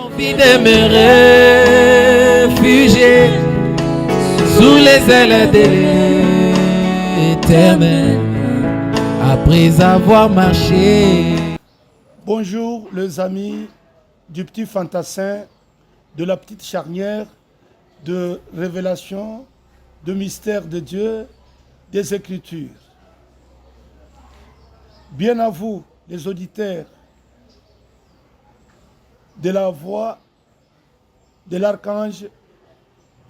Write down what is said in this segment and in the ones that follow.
Envie de me réfugier sous les ailes de l'Éternel après avoir marché. Bonjour les amis du petit fantassin, de la petite charnière, de révélation, de mystère de Dieu, des Écritures. Bien à vous, les auditeurs de la voix de l'archange,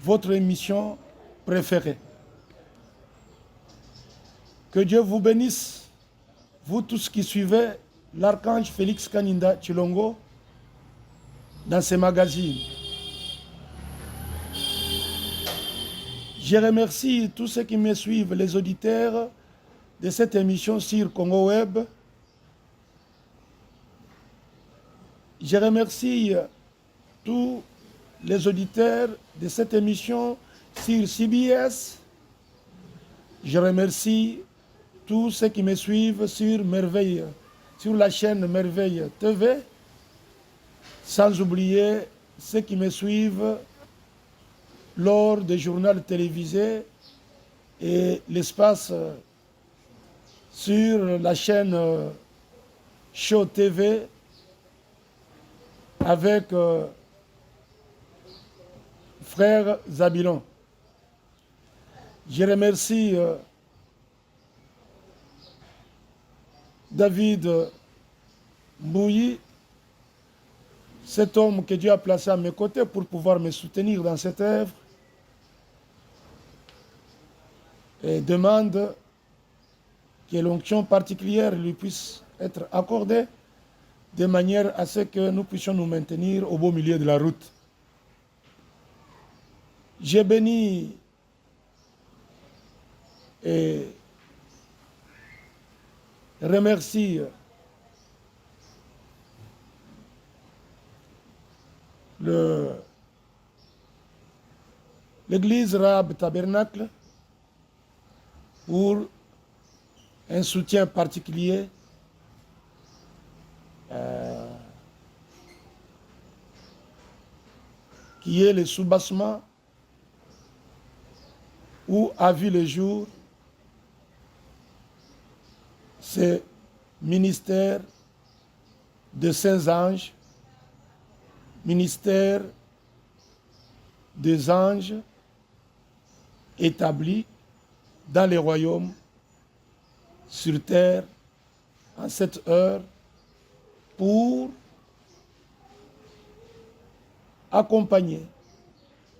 votre émission préférée. Que Dieu vous bénisse, vous tous qui suivez l'archange Félix Kaninda Tshilongo dans ses magazines. Je remercie tous ceux qui me suivent, les auditeurs de cette émission sur Congo Web. Je remercie tous les auditeurs de cette émission sur CBS. Je remercie tous ceux qui me suivent sur Merveille, sur la chaîne Merveille TV, sans oublier ceux qui me suivent lors des journaux télévisés et l'espace sur la chaîne Show TV avec frère Zabilon. Je remercie David Mbouyi, cet homme que Dieu a placé à mes côtés pour pouvoir me soutenir dans cette œuvre, et demande que l'onction particulière lui puisse être accordée de manière à ce que nous puissions nous maintenir au beau milieu de la route. J'ai béni et remercie l'église Rahab Tabernacle pour un soutien particulier qui est le soubassement où a vu le jour ce ministère de saints anges, ministère des anges établis dans les royaumes sur terre en cette heure pour accompagner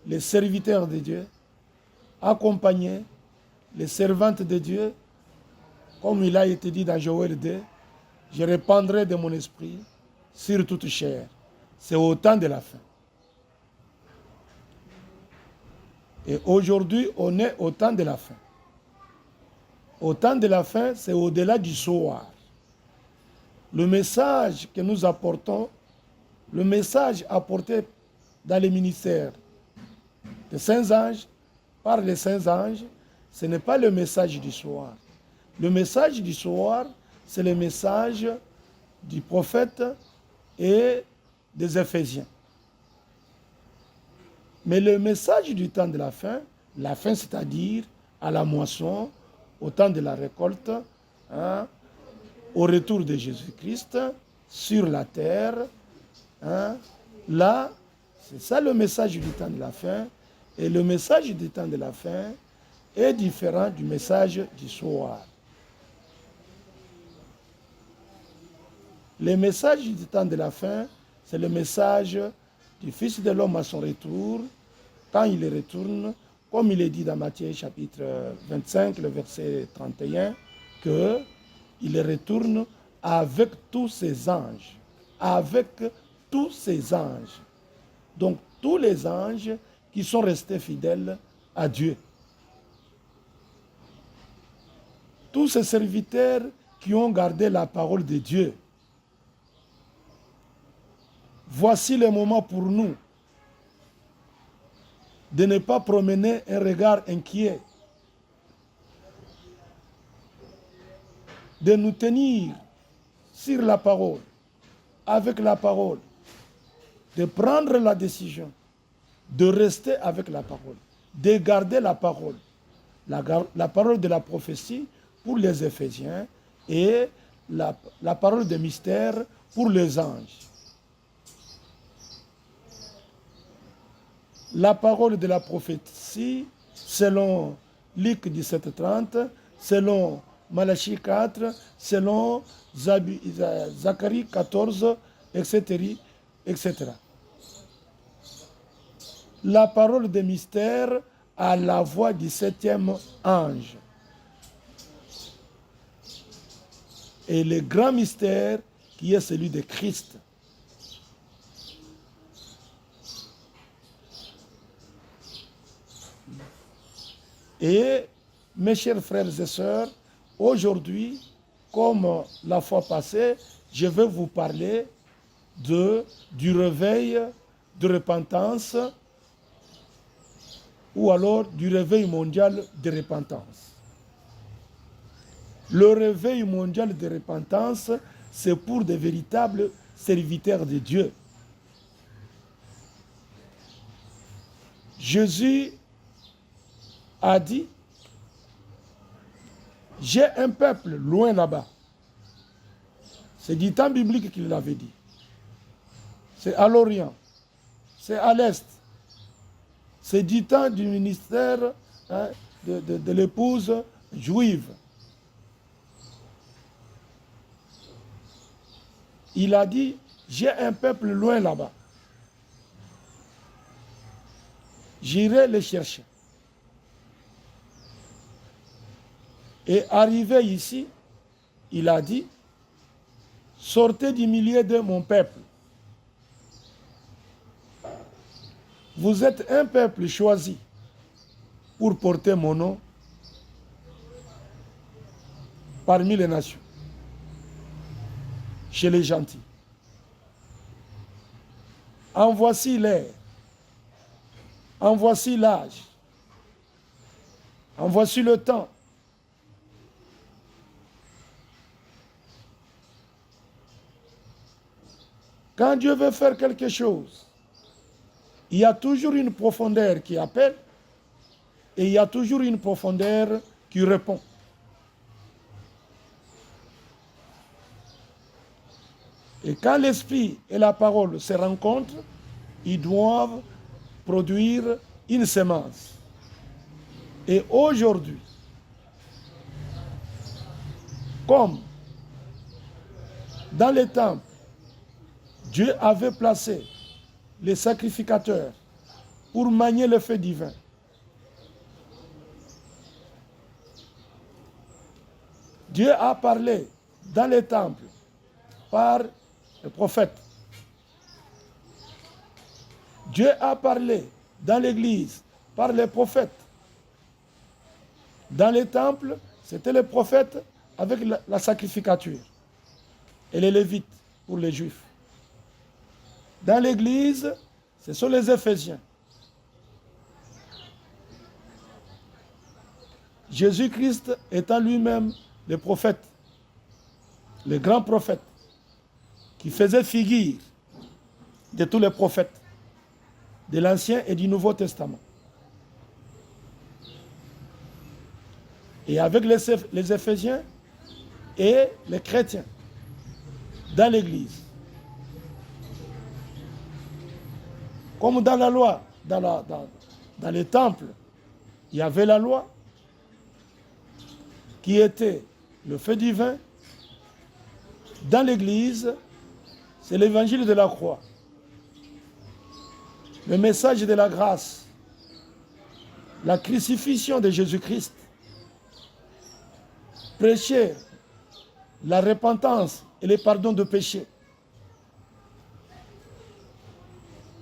les serviteurs de Dieu, accompagner les servantes de Dieu, comme il a été dit dans Joël 2, je répandrai de mon esprit sur toute chair. C'est au temps de la fin. Et aujourd'hui, on est au temps de la fin. Au temps de la fin, c'est au-delà du soir. Le message que nous apportons, le message apporté dans les ministères des saints anges, par les saints anges, ce n'est pas le message du soir. Le message du soir, c'est le message du prophète et des Éphésiens. Mais le message du temps de la fin c'est-à-dire à la moisson, au temps de la récolte, au retour de Jésus-Christ sur la terre, là, c'est ça le message du temps de la fin. Et le message du temps de la fin est différent du message du soir. Le message du temps de la fin, c'est le message du Fils de l'homme à son retour, quand il retourne, comme il est dit dans Matthieu chapitre 25, le verset 31, qu'il retourne avec tous ses anges. Avec tous ses anges. Donc tous les anges qui sont restés fidèles à Dieu. Tous ces serviteurs qui ont gardé la parole de Dieu. Voici le moment pour nous de ne pas promener un regard inquiet, de nous tenir sur la parole, avec la parole, de prendre la décision de rester avec la parole, de garder la parole, la parole de la prophétie pour les Éphésiens et la parole de mystère pour les anges. La parole de la prophétie, selon Luc 17:30, selon Malachie 4, selon Zacharie 14, etc., etc. La parole de mystère à la voix du 7e ange. Et le grand mystère qui est celui de Christ. Et mes chers frères et sœurs, aujourd'hui, comme la fois passée, je vais vous parler du réveil de repentance ou alors du réveil mondial de repentance. Le réveil mondial de repentance, c'est pour de véritables serviteurs de Dieu. Jésus a dit, j'ai un peuple loin là-bas. C'est du temps biblique qu'il l'avait dit. C'est à l'Orient, c'est à l'Est. C'est du temps du ministère de l'épouse juive. Il a dit, j'ai un peuple loin là-bas. J'irai les chercher. Et arrivé ici, il a dit, sortez du milieu de mon peuple. Vous êtes un peuple choisi pour porter mon nom parmi les nations, chez les gentils. En voici l'heure, en voici l'âge, en voici le temps. Quand Dieu veut faire quelque chose, il y a toujours une profondeur qui appelle et il y a toujours une profondeur qui répond. Et quand l'esprit et la parole se rencontrent, ils doivent produire une semence. Et aujourd'hui, comme dans les temples, Dieu avait placé les sacrificateurs pour manier le feu divin. Dieu a parlé dans les temples par les prophètes. Dieu a parlé dans l'église par les prophètes. Dans les temples, c'était les prophètes avec la sacrificature et les lévites pour les juifs. Dans l'église, ce sont les Éphésiens. Jésus-Christ étant lui-même le prophète, le grand prophète, qui faisait figure de tous les prophètes, de l'Ancien et du Nouveau Testament. Et avec les Éphésiens et les chrétiens dans l'église. Comme dans la loi, dans les temples, il y avait la loi qui était le feu divin. Dans l'église, c'est l'évangile de la croix. Le message de la grâce, la crucifixion de Jésus-Christ, prêcher la repentance et le pardon de péché.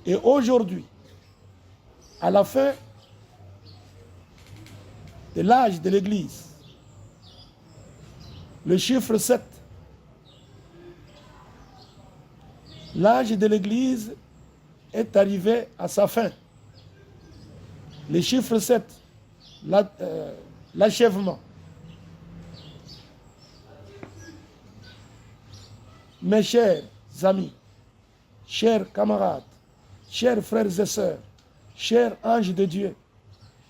Et aujourd'hui, à la fin de l'âge de l'Église, le chiffre 7, l'âge de l'Église est arrivé à sa fin. Le chiffre 7, l'achèvement. Mes chers amis, chers camarades, chers frères et sœurs, chers anges de Dieu,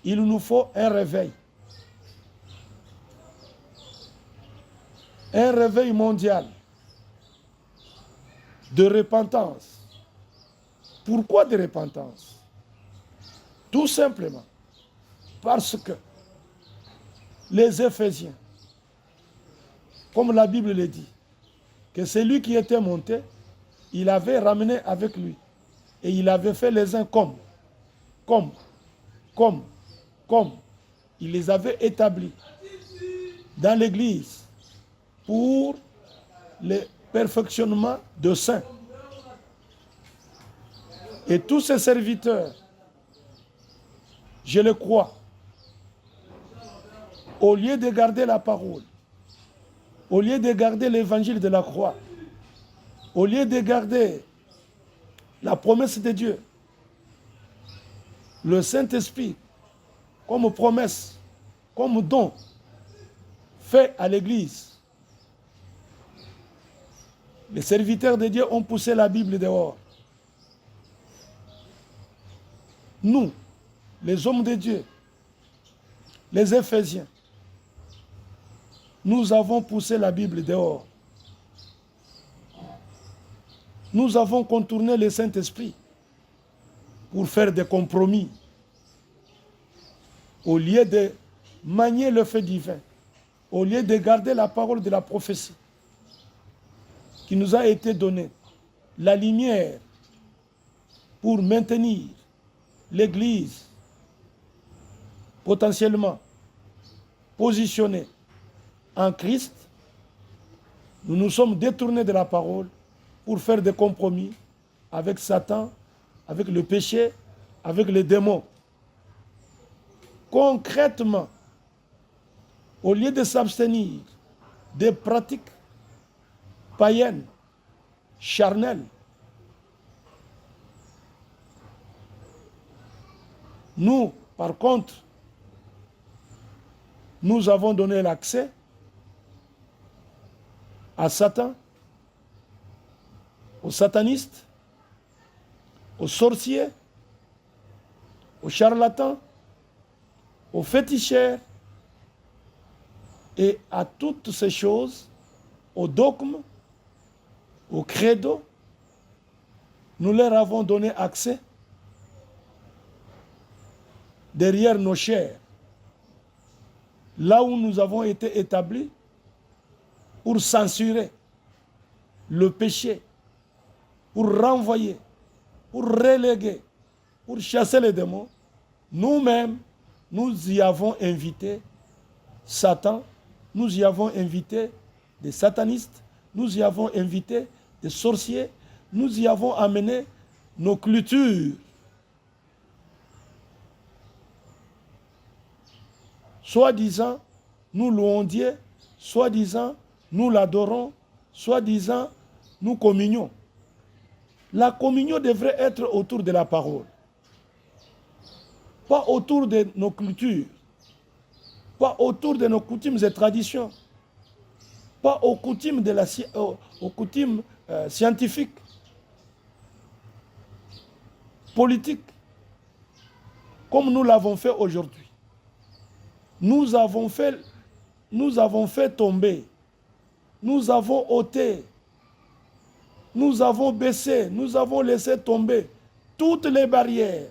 il nous faut un réveil. Un réveil mondial de repentance. Pourquoi de repentance? Tout simplement parce que les Éphésiens, comme la Bible le dit, que celui qui était monté, il avait ramené avec lui. Et il avait fait les uns comme. Il les avait établis dans l'Église pour le perfectionnement de saints. Et tous ces serviteurs, je le crois, au lieu de garder la parole, au lieu de garder l'évangile de la croix, au lieu de garder la promesse de Dieu, le Saint-Esprit, comme promesse, comme don, fait à l'Église, les serviteurs de Dieu ont poussé la Bible dehors. Nous, les hommes de Dieu, les Éphésiens, nous avons poussé la Bible dehors. Nous avons contourné le Saint-Esprit pour faire des compromis. Au lieu de manier le fait divin, au lieu de garder la parole de la prophétie qui nous a été donnée, la lumière pour maintenir l'Église potentiellement positionnée en Christ, nous nous sommes détournés de la parole pour faire des compromis avec Satan, avec le péché, avec les démons. Concrètement, au lieu de s'abstenir des pratiques païennes, charnelles, nous, par contre, nous avons donné l'accès à Satan, aux satanistes, aux sorciers, aux charlatans, aux féticheurs et à toutes ces choses, aux dogmes, aux credos. Nous leur avons donné accès derrière nos chairs, là où nous avons été établis pour censurer le péché, pour renvoyer, pour reléguer, pour chasser les démons. Nous-mêmes, nous y avons invité Satan, nous y avons invité des satanistes, nous y avons invité des sorciers, nous y avons amené nos cultures. Soi-disant, nous louons Dieu, soi-disant, nous l'adorons, soi-disant, nous communions. La communion devrait être autour de la parole, pas autour de nos cultures, pas autour de nos coutumes et traditions, pas aux coutumes, aux coutumes scientifiques, politiques, comme nous l'avons fait aujourd'hui. Nous avons fait tomber, nous avons ôté, nous avons baissé, nous avons laissé tomber toutes les barrières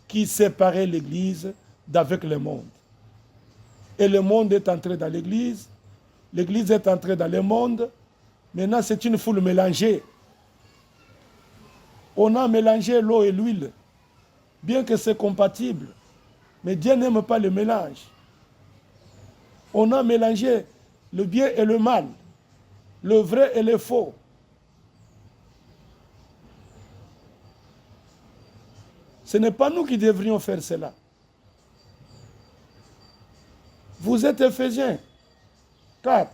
qui séparaient l'Église d'avec le monde. Et le monde est entré dans l'Église, l'Église est entrée dans le monde. Maintenant, c'est une foule mélangée. On a mélangé l'eau et l'huile, bien que c'est compatible. Mais Dieu n'aime pas le mélange. On a mélangé le bien et le mal, le vrai et le faux. Ce n'est pas nous qui devrions faire cela. Vous êtes Éphésiens 4.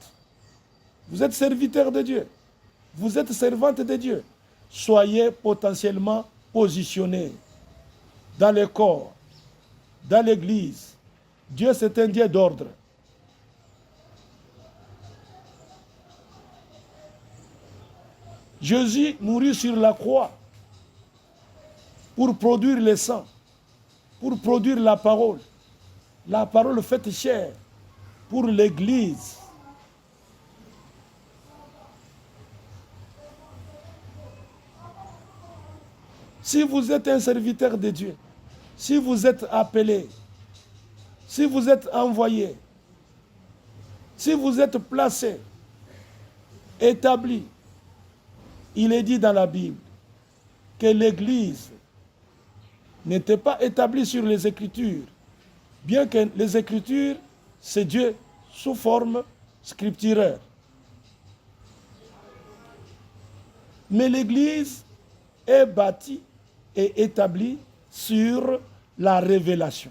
Vous êtes serviteurs de Dieu. Vous êtes servantes de Dieu. Soyez potentiellement positionnés dans le corps, dans l'Église. Dieu, c'est un Dieu d'ordre. Jésus mourut sur la croix pour produire le sang, pour produire la parole faite chair pour l'Église. Si vous êtes un serviteur de Dieu, si vous êtes appelé, si vous êtes envoyé, si vous êtes placé, établi, il est dit dans la Bible que l'Église n'était pas établie sur les Écritures, bien que les Écritures, c'est Dieu sous forme scripturaire. Mais l'Église est bâtie et établie sur la révélation,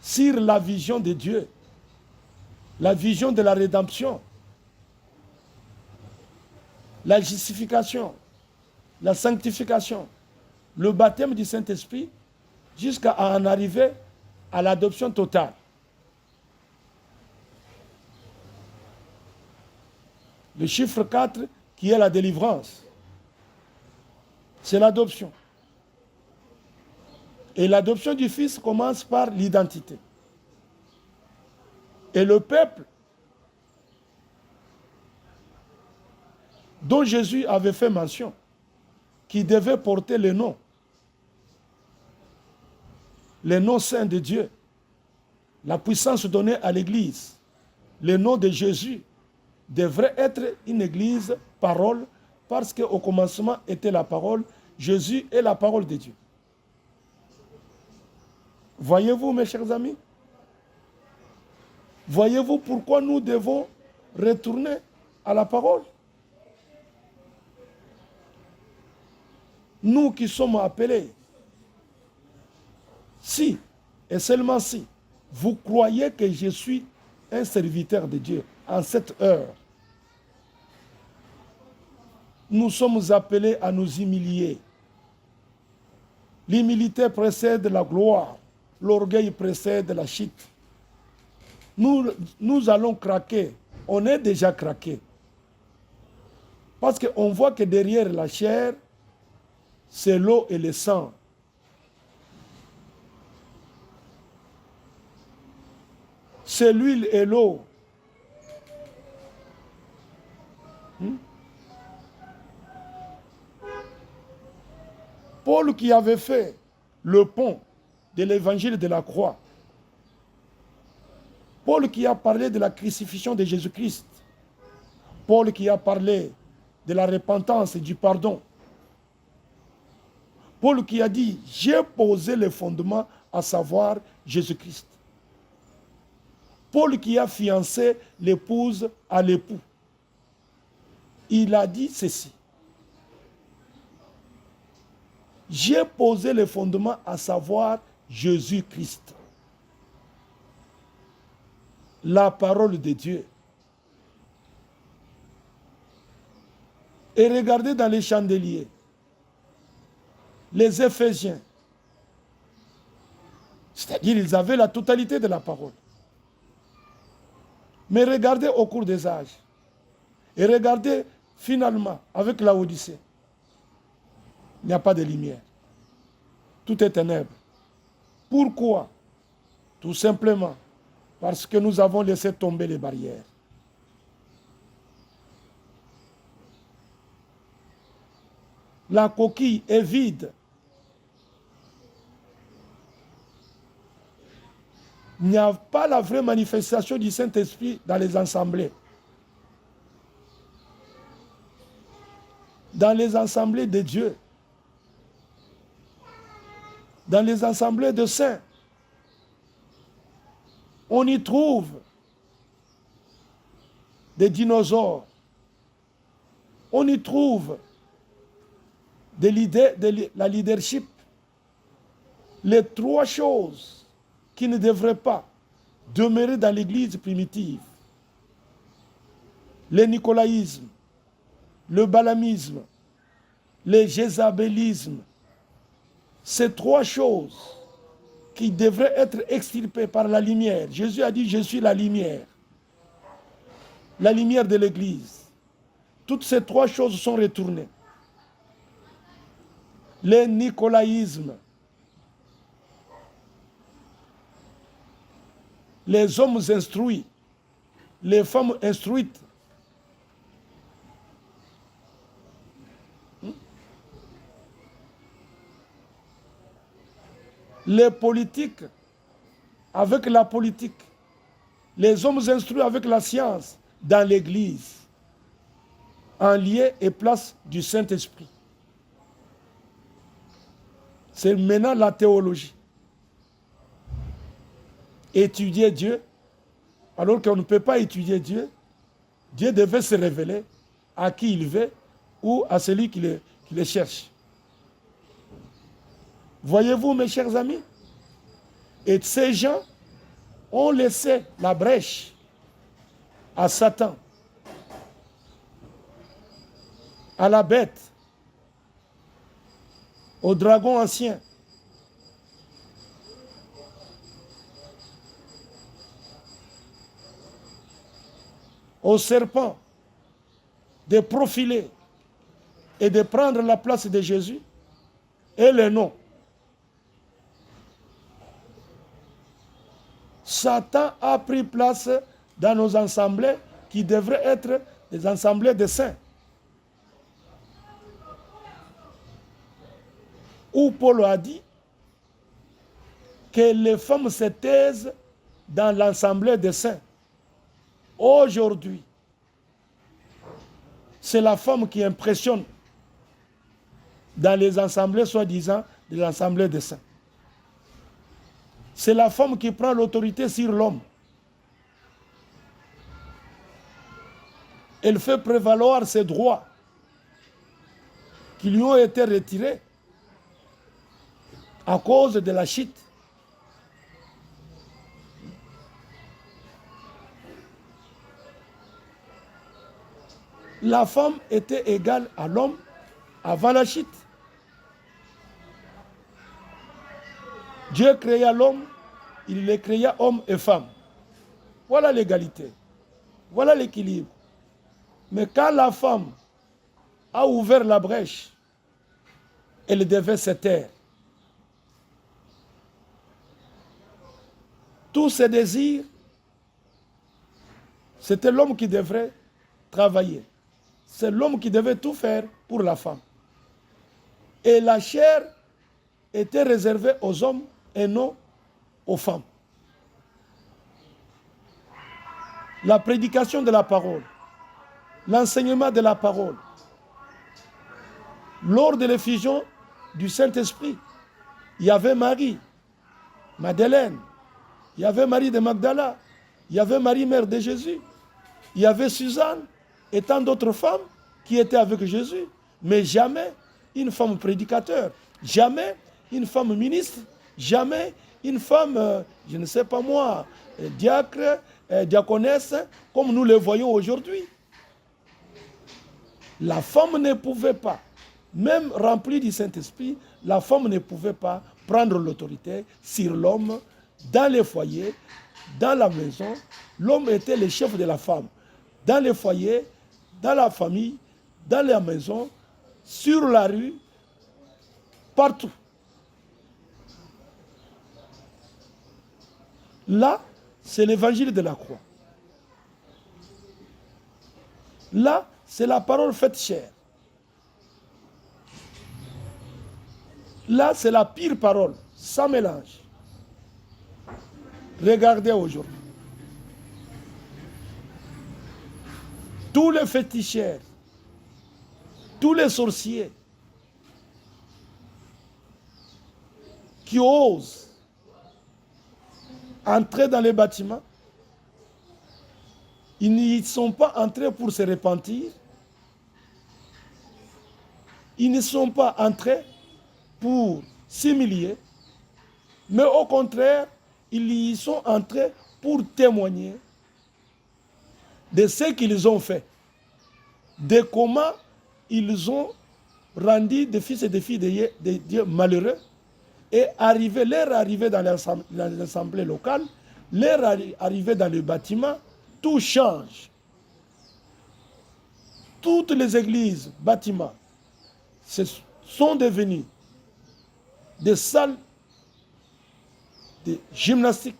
sur la vision de Dieu, la vision de la rédemption, la justification, la sanctification, le baptême du Saint-Esprit, jusqu'à en arriver à l'adoption totale. Le chiffre 4, qui est la délivrance, c'est l'adoption. Et l'adoption du Fils commence par l'identité. Et le peuple dont Jésus avait fait mention, qui devait porter le nom saint de Dieu, la puissance donnée à l'Église, le nom de Jésus devrait être une Église parole, parce qu'au commencement était la parole, Jésus est la parole de Dieu. Voyez-vous, mes chers amis? Voyez-vous pourquoi nous devons retourner à la parole? Nous qui sommes appelés, si, et seulement si, vous croyez que je suis un serviteur de Dieu en cette heure, nous sommes appelés à nous humilier. L'humilité précède la gloire, l'orgueil précède la chute. Nous allons craquer, on est déjà craqué. Parce qu'on voit que derrière la chair, c'est l'eau et le sang. C'est l'huile et l'eau. Paul qui avait fait le pont de l'évangile de la croix. Paul qui a parlé de la crucifixion de Jésus-Christ. Paul qui a parlé de la repentance et du pardon. Paul qui a dit, j'ai posé le fondement, à savoir Jésus-Christ. Paul qui a fiancé l'épouse à l'époux. Il a dit ceci. J'ai posé le fondement, à savoir Jésus-Christ. La parole de Dieu. Et regardez dans les chandeliers, les Éphésiens, c'est-à-dire ils avaient la totalité de la parole. Mais regardez au cours des âges, et regardez finalement avec la Odyssée, il n'y a pas de lumière. Tout est ténèbres. Pourquoi? Tout simplement parce que nous avons laissé tomber les barrières. La coquille est vide. Il n'y a pas la vraie manifestation du Saint-Esprit dans les assemblées. Dans les assemblées de Dieu. Dans les assemblées de saints. On y trouve des dinosaures. On y trouve la leadership. Les trois choses qui ne devraient pas demeurer dans l'Église primitive. Le nicolaïsme, le balamisme, le jézabélisme. Ces trois choses qui devraient être extirpées par la lumière. Jésus a dit, je suis la lumière de l'Église. Toutes ces trois choses sont retournées. le nicolaïsme, les hommes instruits, les femmes instruites, les politiques avec la politique, les hommes instruits avec la science dans l'Église, en lieu et place du Saint-Esprit. C'est maintenant la théologie. Étudier Dieu, alors qu'on ne peut pas étudier Dieu, Dieu devait se révéler à qui il veut ou à celui qui le cherche. Voyez-vous, mes chers amis? Et ces gens ont laissé la brèche à Satan, à la bête, au dragon ancien, au serpent, de profiler et de prendre la place de Jésus et le nom. Satan a pris place dans nos assemblées qui devraient être des assemblées de saints. Où Paul a dit que les femmes se taisent dans l'assemblée des saints. Aujourd'hui, c'est la femme qui impressionne dans les assemblées, soi-disant, de l'assemblée des saints. C'est la femme qui prend l'autorité sur l'homme. Elle fait prévaloir ses droits qui lui ont été retirés à cause de la chute. La femme était égale à l'homme avant la chute. Dieu créa l'homme, il les créa homme et femme. Voilà l'égalité. Voilà l'équilibre. Mais quand la femme a ouvert la brèche, elle devait se taire. Tous ses désirs, c'était l'homme qui devrait travailler. C'est l'homme qui devait tout faire pour la femme. Et la chair était réservée aux hommes et non aux femmes. La prédication de la parole, l'enseignement de la parole, lors de l'effusion du Saint-Esprit, il y avait Marie, Madeleine, il y avait Marie de Magdala, il y avait Marie, mère de Jésus, il y avait Suzanne et tant d'autres femmes qui étaient avec Jésus, mais jamais une femme prédicateur, jamais une femme ministre, jamais une femme, je ne sais pas moi, diacre, diaconesse, comme nous le voyons aujourd'hui. La femme ne pouvait pas, même remplie du Saint-Esprit, la femme ne pouvait pas prendre l'autorité sur l'homme dans les foyers, dans la maison. L'homme était le chef de la femme. Dans les foyers, dans la famille, dans la maison, sur la rue, partout. Là, c'est l'évangile de la croix. Là, c'est la parole faite chair. Là, c'est la pire parole, sans mélange. Regardez aujourd'hui. Tous les féticheurs, tous les sorciers qui osent entrer dans les bâtiments, ils n'y sont pas entrés pour se repentir. Ils ne sont pas entrés pour s'humilier, mais au contraire, ils y sont entrés pour témoigner de ce qu'ils ont fait, de comment ils ont rendu des fils et des filles de Dieu malheureux, et leur arrivée dans l'assemblée locale, leur arrivée dans le bâtiment, tout change. Toutes les églises, bâtiments, sont devenus des salles de gymnastique,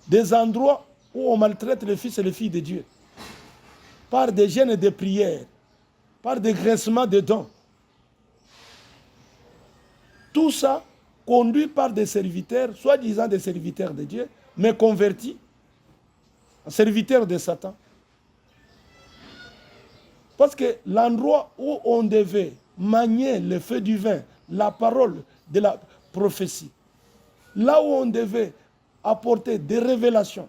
des endroits où on maltraite les fils et les filles de Dieu, par des jeûnes et des prières, par des graissements de dents. Tout ça conduit par des serviteurs, soi-disant des serviteurs de Dieu, mais convertis en serviteurs de Satan. Parce que l'endroit où on devait manier le feu du vin, la parole de la prophétie, là où on devait apporter des révélations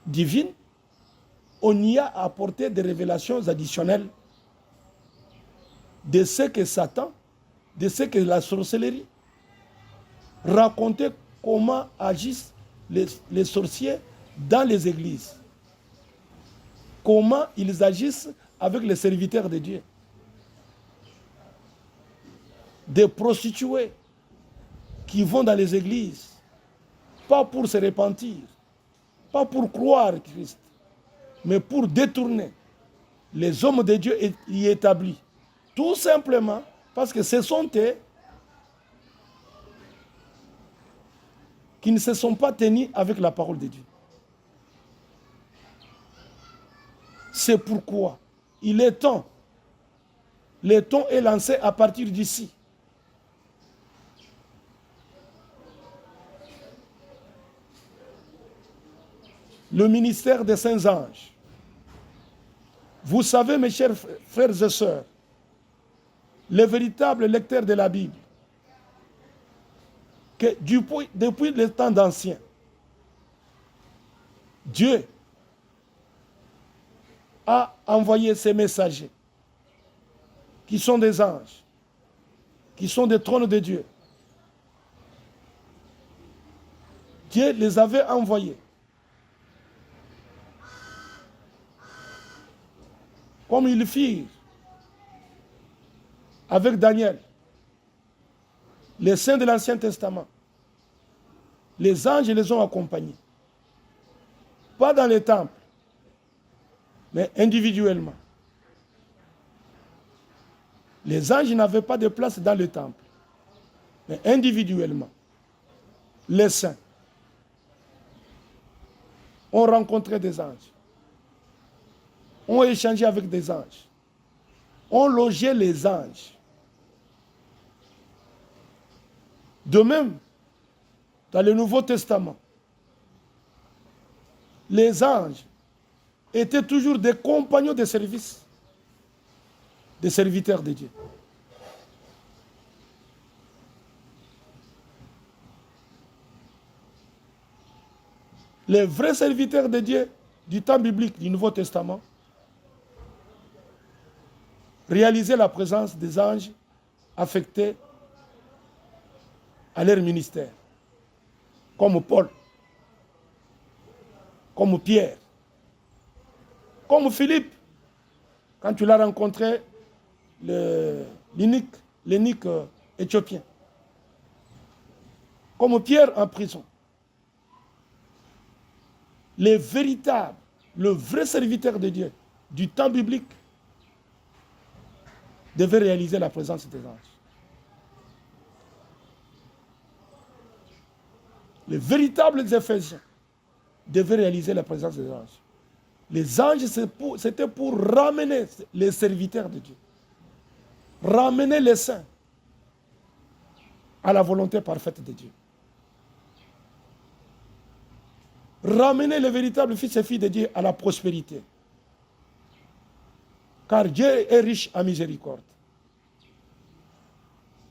divines, on y a apporté des révélations additionnelles de ce que Satan, de ce que la sorcellerie, raconter comment agissent les sorciers dans les églises, comment ils agissent avec les serviteurs de Dieu, des prostituées qui vont dans les églises, pas pour se repentir, pas pour croire Christ, mais pour détourner les hommes de Dieu y établis. Tout simplement parce que ce sont eux qui ne se sont pas tenus avec la parole de Dieu. C'est pourquoi il est temps, le temps est lancé à partir d'ici. Le ministère des saints anges. Vous savez, mes chers frères et sœurs, les véritables lecteurs de la Bible, que depuis les temps d'anciens, Dieu a envoyé ses messagers, qui sont des anges, qui sont des trônes de Dieu. Dieu les avait envoyés. Comme ils firent avec Daniel, les saints de l'Ancien Testament. Les anges les ont accompagnés. Pas dans les temples, mais individuellement. Les anges n'avaient pas de place dans le temple, mais individuellement. Les saints ont rencontré des anges, ont échangé avec des anges, ont logé les anges. De même, dans le Nouveau Testament, les anges étaient toujours des compagnons de service, des serviteurs de Dieu. Les vrais serviteurs de Dieu du temps biblique, du Nouveau Testament, réalisaient la présence des anges affectés à leur ministère, comme Paul, comme Pierre, comme Philippe, quand tu l'as rencontré, l'eunuque éthiopien, comme Pierre en prison. Les véritables, le vrai serviteur de Dieu du temps biblique devait réaliser la présence des anges. Les véritables Éphésiens devaient réaliser la présence des anges. Les anges, c'était pour ramener les serviteurs de Dieu, ramener les saints à la volonté parfaite de Dieu, ramener les véritables fils et filles de Dieu à la prospérité. Car Dieu est riche en miséricorde.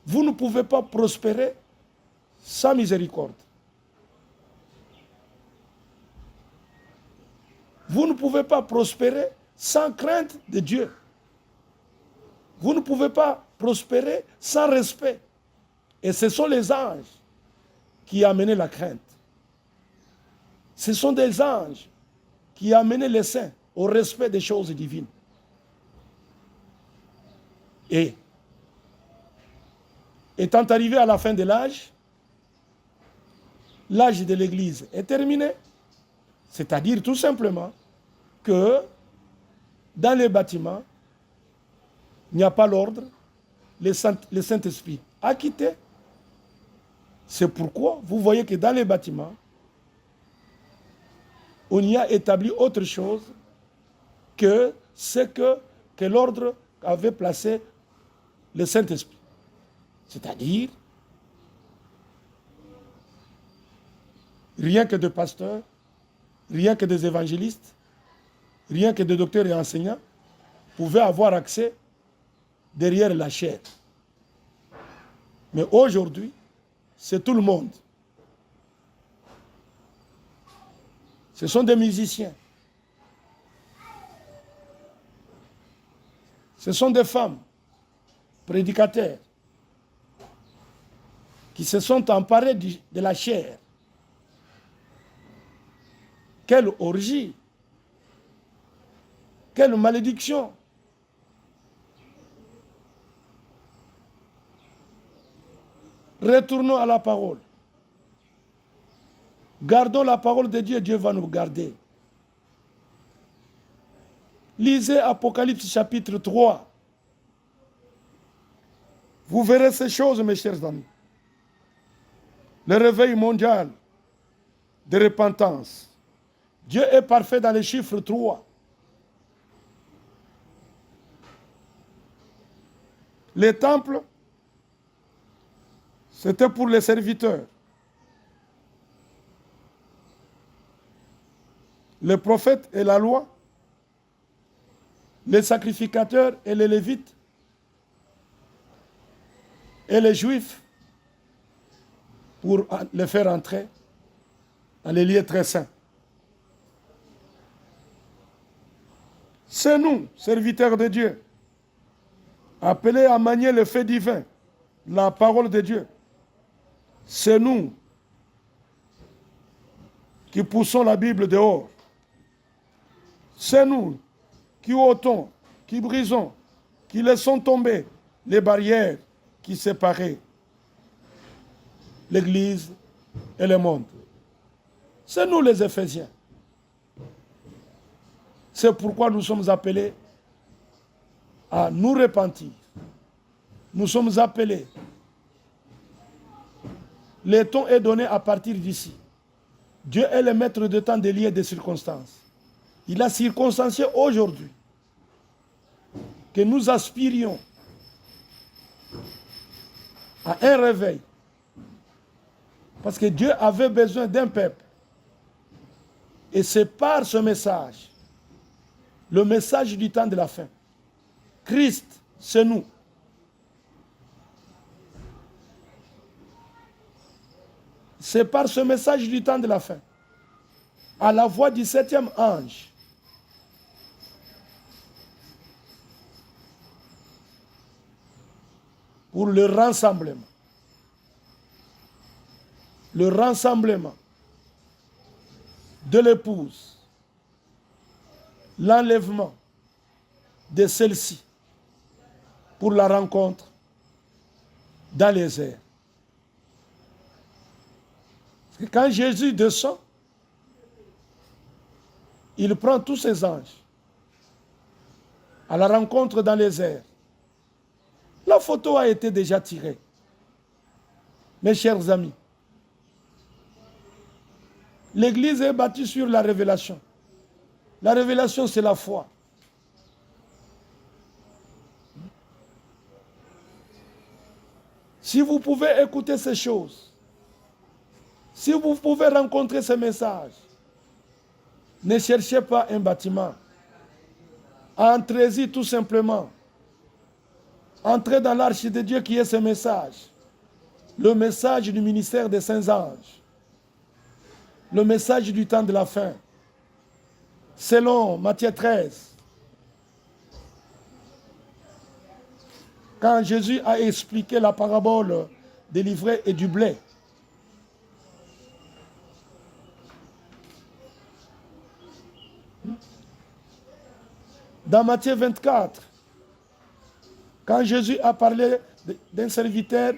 Vous ne pouvez pas prospérer sans miséricorde. Vous ne pouvez pas prospérer sans crainte de Dieu. Vous ne pouvez pas prospérer sans respect. Et ce sont les anges qui amenaient la crainte. Ce sont des anges qui amenaient les saints au respect des choses divines. Et étant arrivé à la fin de l'âge de l'Église est terminé. C'est-à-dire tout simplement que dans les bâtiments, il n'y a pas l'ordre, le Saint-Esprit a quitté. C'est pourquoi vous voyez que dans les bâtiments, on y a établi autre chose que ce que l'ordre avait placé le Saint-Esprit. C'est-à-dire, rien que des pasteurs, rien que des évangélistes, rien que des docteurs et enseignants pouvaient avoir accès derrière la chair. Mais aujourd'hui, c'est tout le monde. Ce sont des musiciens. Ce sont des femmes, prédicateurs, qui se sont emparés de la chair. Quelle orgie! Quelle malédiction! Retournons à la parole. Gardons la parole de Dieu, Dieu va nous garder. Lisez Apocalypse chapitre 3. Vous verrez ces choses, mes chers amis. Le réveil mondial de repentance. Dieu est parfait dans les chiffres 3. Les temples, c'était pour les serviteurs. Les prophètes et la loi, les sacrificateurs et les lévites, et les juifs, pour les faire entrer dans les lieux très saints. C'est nous, serviteurs de Dieu, appelés à manier le fait divin, la parole de Dieu. C'est nous qui poussons la Bible dehors. C'est nous qui ôtons, qui brisons, qui laissons tomber les barrières qui séparaient l'Église et le monde. C'est nous les Éphésiens. C'est pourquoi nous sommes appelés à nous repentir. Nous sommes appelés. Le temps est donné à partir d'ici. Dieu est le maître de temps, des lieux et des circonstances. Il a circonstancié aujourd'hui que nous aspirions à un réveil. Parce que Dieu avait besoin d'un peuple. Et c'est par ce message, le message du temps de la fin. Christ, c'est nous. C'est par ce message du temps de la fin, à la voix du 7e ange, pour le rassemblement de l'épouse, l'enlèvement de celle-ci pour la rencontre dans les airs. Parce que quand Jésus descend, il prend tous ses anges à la rencontre dans les airs. La photo a été déjà tirée. Mes chers amis, l'Église est bâtie sur la révélation. La révélation, c'est la foi. Si vous pouvez écouter ces choses, si vous pouvez rencontrer ces messages, ne cherchez pas un bâtiment. Entrez-y tout simplement. Entrez dans l'arche de Dieu qui est ce message. Le message du ministère des saints anges. Le message du temps de la fin. Selon Matthieu 13. Quand Jésus a expliqué la parabole des livrets et du blé. Dans Matthieu 24, quand Jésus a parlé d'un serviteur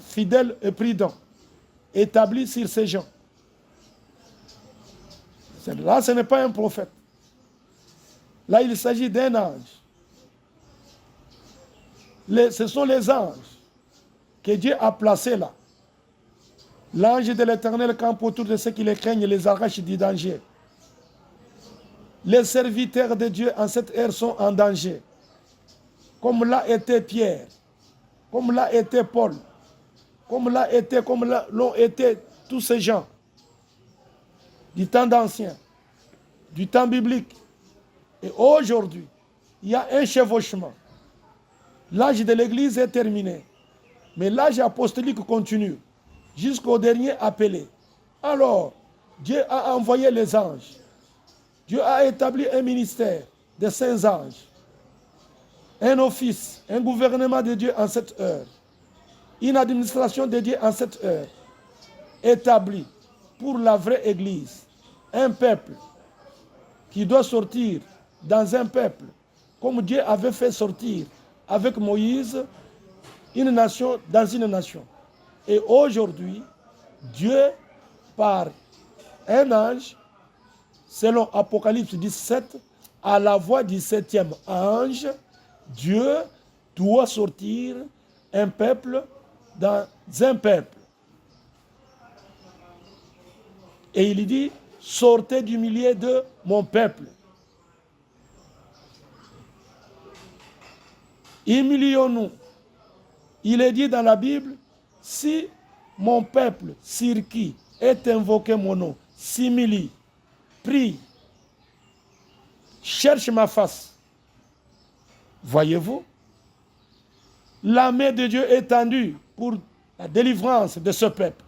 fidèle et prudent, établi sur ses gens. Là, ce n'est pas un prophète. Là, il s'agit d'un ange. Ce sont les anges que Dieu a placés là. L'ange de l'Éternel campe autour de ceux qui les craignent et les arrache du danger. Les serviteurs de Dieu en cette ère sont en danger. Comme l'a été Pierre, comme l'a été Paul, comme l'ont été tous ces gens du temps d'Ancien, du temps biblique. Et aujourd'hui, il y a un chevauchement. L'âge de l'Église est terminé, mais l'âge apostolique continue jusqu'au dernier appelé. Alors, Dieu a envoyé les anges. Dieu a établi un ministère de saints anges, un office, un gouvernement de Dieu en cette heure, une administration de Dieu en cette heure, établie pour la vraie Église, un peuple qui doit sortir dans un peuple, comme Dieu avait fait sortir avec Moïse une nation dans une nation. Et aujourd'hui, Dieu, par un ange, selon Apocalypse 17, à la voix du 7e ange, Dieu doit sortir un peuple dans un peuple. Et il dit, sortez du milieu de mon peuple. Humilions-nous. Il est dit dans la Bible, si mon peuple, sur qui est invoqué mon nom, s'humilie, prie, cherche ma face. Voyez-vous, la main de Dieu est tendue pour la délivrance de ce peuple.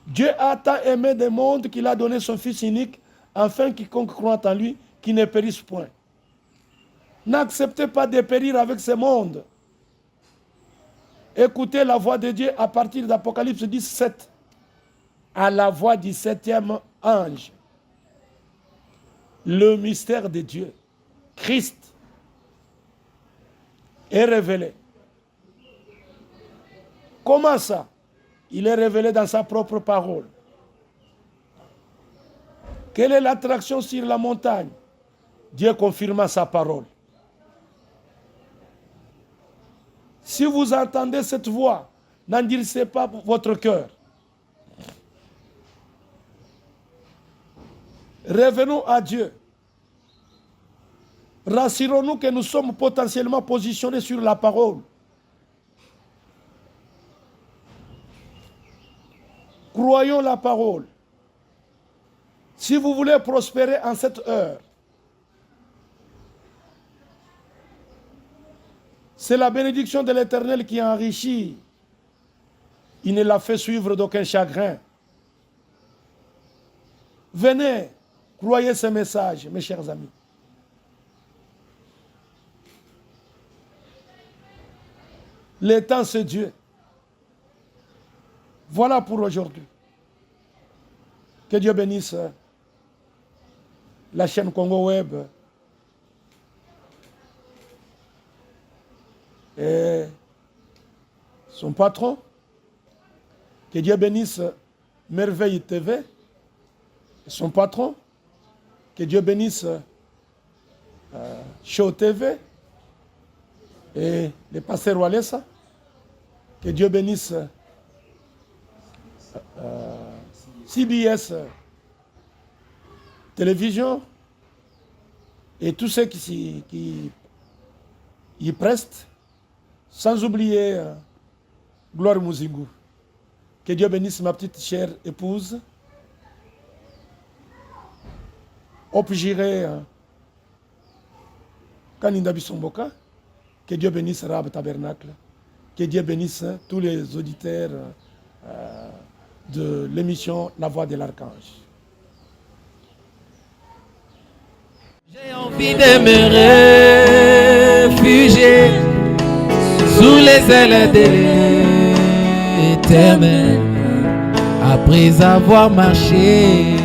Dieu a tant aimé le monde qu'il a donné son Fils unique, afin quiconque croit en lui, qu'il ne périsse point. N'acceptez pas de périr avec ce monde. Écoutez la voix de Dieu à partir d'Apocalypse 17, à la voix du 7e ange. Le mystère de Dieu, Christ, est révélé. Comment ça? Il est révélé dans sa propre parole. Quelle est l'attraction sur la montagne? Dieu confirma sa parole. Si vous entendez cette voix, n'endurcissez pas votre cœur. Revenons à Dieu. Rassurons-nous que nous sommes potentiellement positionnés sur la parole. Croyons la parole. Si vous voulez prospérer en cette heure, c'est la bénédiction de l'Éternel qui enrichit. Il ne l'a fait suivre d'aucun chagrin. Venez, croyez ce message, mes chers amis. Le temps, c'est Dieu. Voilà pour aujourd'hui. Que Dieu bénisse la chaîne Congo Web et son patron. Que Dieu bénisse Merveille TV et son patron. Que Dieu bénisse Show TV et le pasteur Walesa. Que Dieu bénisse CBS Télévision et tous ceux qui y prestent, sans oublier Gloire Muzingu. Que Dieu bénisse ma petite chère épouse. Opjiré Kaninda Bissomboka. Que Dieu bénisse Rab Tabernacle. Que Dieu bénisse tous les auditeurs de l'émission La Voix de l'Archange. J'ai envie de me réfugier sous les ailes de l'Éternel après avoir marché